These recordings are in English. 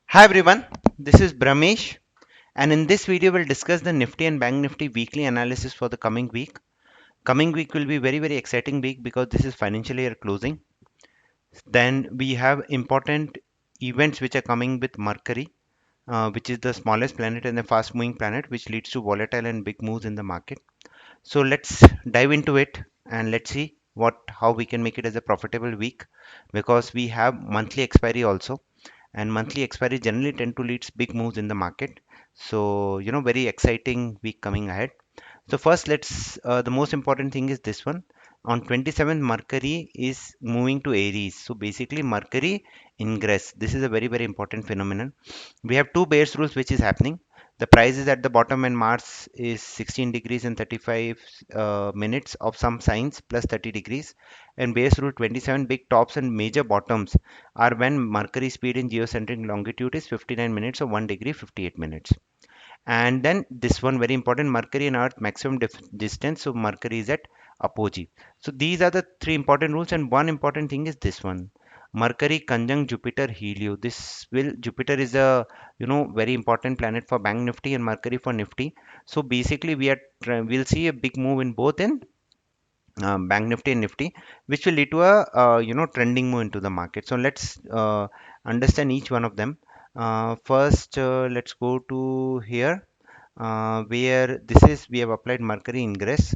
Hi everyone, this is Bramesh, and in this video we'll discuss the Nifty and Bank Nifty weekly analysis for the coming week. Coming week will be very exciting week because this is financial year closing. Then we have important events which are coming with Mercury, which is the smallest planet and the fast moving planet, which leads to volatile and big moves in the market. So let's dive into it and let's see what how we can make it as a profitable week, because we have monthly expiry also, and monthly expiry generally tend to leads big moves in the market. So very exciting week coming ahead. So first, let's the most important thing is this one. On 27th, Mercury is moving to Aries. So basically, Mercury ingress. This is a very important phenomenon. We have two base rules which is happening. The price is at the bottom and Mars is 16 degrees and 35 minutes of some signs plus 30 degrees. And base rule 27, big tops and major bottoms are when Mercury speed in geocentric longitude is 59 minutes or 1 degree 58 minutes. And then this one very important, Mercury and Earth maximum distance. So Mercury is at apogee. So these are the three important rules, and one important thing is this one, Mercury conjunct Jupiter Helio. This will Jupiter is a very important planet for Bank Nifty and Mercury for Nifty. So basically we'll see a big move in both in Bank Nifty and Nifty, which will lead to a trending move into the market. So let's understand each one of them. First, let's go to here, where this is we have applied Mercury ingress.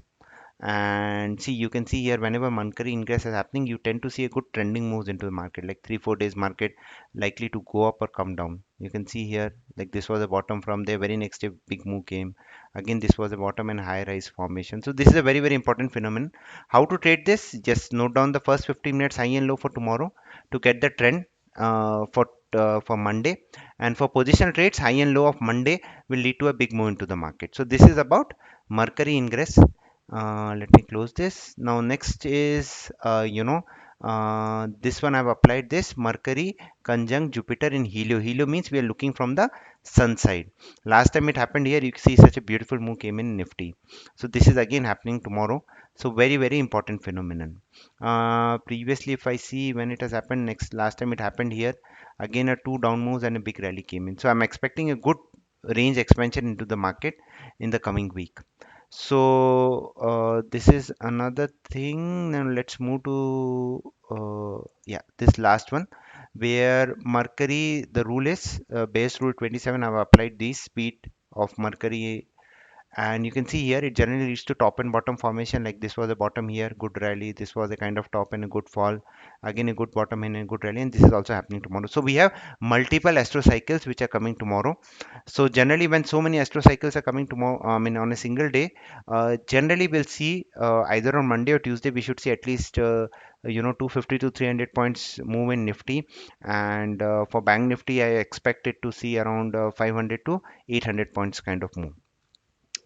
And see, you can see here whenever Mercury ingress is happening, you tend to see a good trending moves into the market, like 3 4 days market likely to go up or come down. You can see here, like this was a bottom, from there very next day big move came. Again this was a bottom and high rise formation. So this is a very important phenomenon. How to trade this? Just note down the first 15 minutes high and low for tomorrow to get the trend for Monday. And for positional trades, high and low of Monday will lead to a big move into the market. So this is about Mercury ingress. Let me close this. Now next is this one I've applied this Mercury conjunct Jupiter in Helio. Helio means we are looking from the sun side. Last time it happened here, you see such a beautiful move came in Nifty. So this is again happening tomorrow. So very important phenomenon. Previously, if I see when it has happened next, last time it happened here, again a two down moves and a big rally came in. So I'm expecting a good range expansion into the market in the coming week. So this is another thing. Now let's move to yeah, this last one, where Mercury, the rule is base rule 27. I've applied the speed of Mercury, and you can see here it generally leads to top and bottom formation. Like this was a bottom here, good rally, this was a kind of top and a good fall, again a good bottom and a good rally, and this is also happening tomorrow. So we have multiple astro cycles which are coming tomorrow. So generally when so many astro cycles are coming tomorrow, I mean on a single day, generally we'll see either on Monday or Tuesday we should see at least 250 to 300 points move in Nifty. And for Bank Nifty I expect it to see around 500 to 800 points kind of move,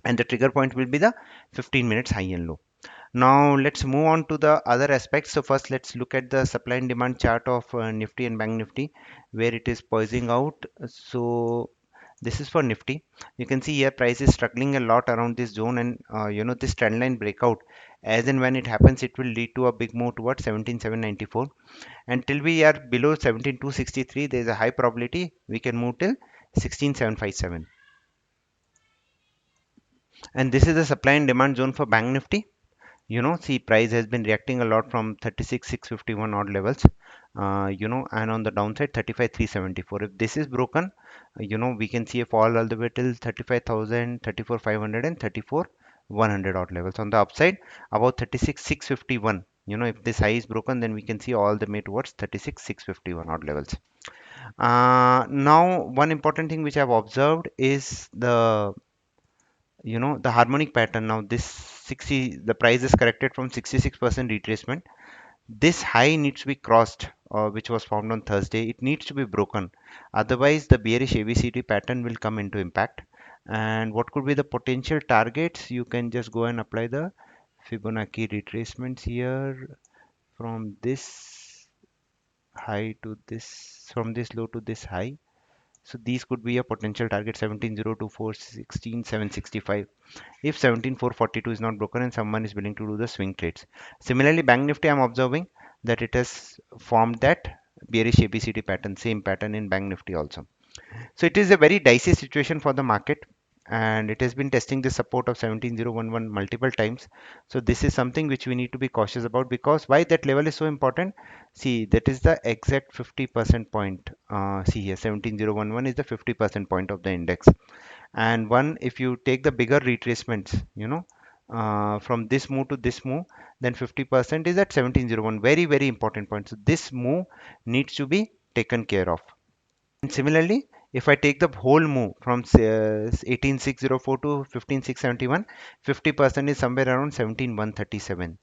and the trigger point will be the 15 minutes high and low. Now let's move on to the other aspects. So first let's look at the supply and demand chart of Nifty and Bank Nifty, where it is poising out. So this is for Nifty. You can see here price is struggling a lot around this zone, and this trend line breakout, as and when it happens, it will lead to a big move towards 17,794. And till we are below 17,263, there is a high probability we can move till 16,757. And this is the supply and demand zone for Bank Nifty. See, price has been reacting a lot from 36,651 odd levels, and on the downside 35,374. If this is broken, we can see a fall all the way till 35,000, 34,500 and 34,100 odd levels. On the upside, about 36,651. If this high is broken, then we can see all the way towards 36,651 odd levels. Now, one important thing which I've observed is the harmonic pattern. Now this 60, the price is corrected from 66% retracement. This high needs to be crossed, which was formed on Thursday. It needs to be broken, otherwise the bearish ABCD pattern will come into impact. And what could be the potential targets? You can just go and apply the Fibonacci retracements here, from this high to this, from this low to this high. So these could be a potential target: 17,024, 16,765. If 17,442 is not broken and someone is willing to do the swing trades. Similarly, Bank Nifty, I'm observing that it has formed that bearish ABCD pattern, same pattern in Bank Nifty also. So it is a very dicey situation for the market, and it has been testing the support of 17011 multiple times. So this is something which we need to be cautious about, because why that level is so important. See, that is the exact 50% point. See here, 17011 is the 50% point of the index. And one, if you take the bigger retracements, from this move to this move, then 50% is at 1701. Very, very important point. So this move needs to be taken care of. And similarly, if I take the whole move from 18604 to 15671, 50% is somewhere around 17137.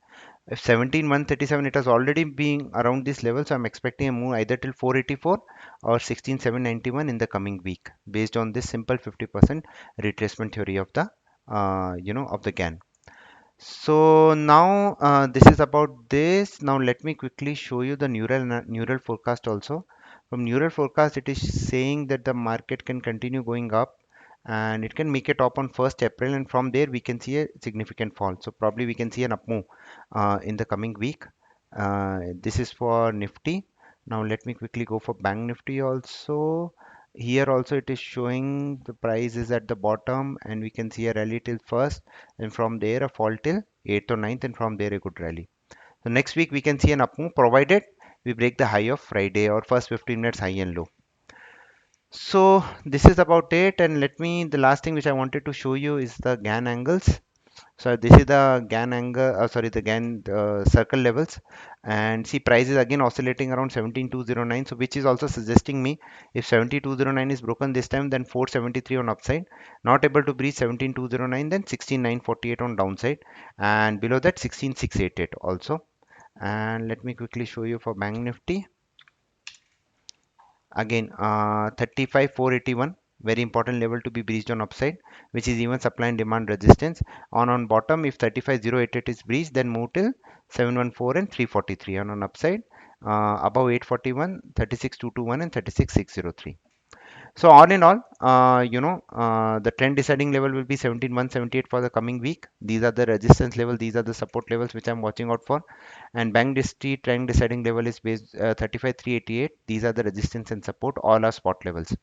If 17137, it has already been around this level, so I'm expecting a move either till 484 or 16791 in the coming week, based on this simple 50% retracement theory of the of the Gann. So now this is about this. Now let me quickly show you the neural forecast also. From neural forecast, it is saying that the market can continue going up, and it can make a top on 1st April, and from there we can see a significant fall. So probably we can see an up move in the coming week. This is for Nifty. Now let me quickly go for Bank Nifty also. Here also it is showing the price is at the bottom, and we can see a rally till 1st, and from there a fall till 8th or 9th, and from there a good rally. So next week we can see an up move, provided we break the high of Friday or first 15 minutes high and low. So this is about it, and the last thing which I wanted to show you is the Gan angles. So this is the Gan angle, sorry, the Gan circle levels, and see price is again oscillating around 17209. So which is also suggesting me, if 17209 is broken this time, then 473 on upside. Not able to breach 17209, then 16948 on downside, and below that 16688 also. And let me quickly show you for Bank Nifty. Again, 35,481, very important level to be breached on upside, which is even supply and demand resistance. On bottom, if 35,088 is breached, then move till 714 and 343. And on upside, above 841, 36,221 and 36,603. So all in all, the trend deciding level will be 17,178 for the coming week. These are the resistance level. These are the support levels which I'm watching out for. And Bank Nifty trend deciding level is based 35,388. These are the resistance and support. All are spot levels.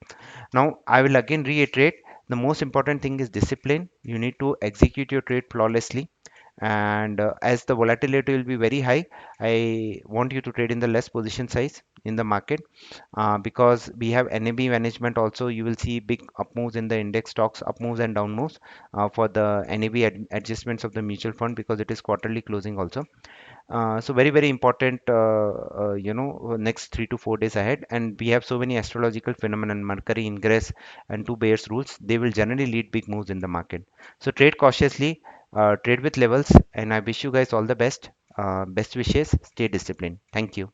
Now I will again reiterate, the most important thing is discipline. You need to execute your trade flawlessly. And as the volatility will be very high, I want you to trade in the less position size in the market, because we have NAB management also. You will see big up moves in the index stocks, up moves and down moves for the NAB adjustments of the mutual fund, because it is quarterly closing also. So very, very important, next 3 to 4 days ahead. And we have so many astrological phenomenon, Mercury ingress and two Bears rules. They will generally lead big moves in the market. So trade cautiously, trade with levels, and I wish you guys all the best. Best wishes. Stay disciplined. Thank you.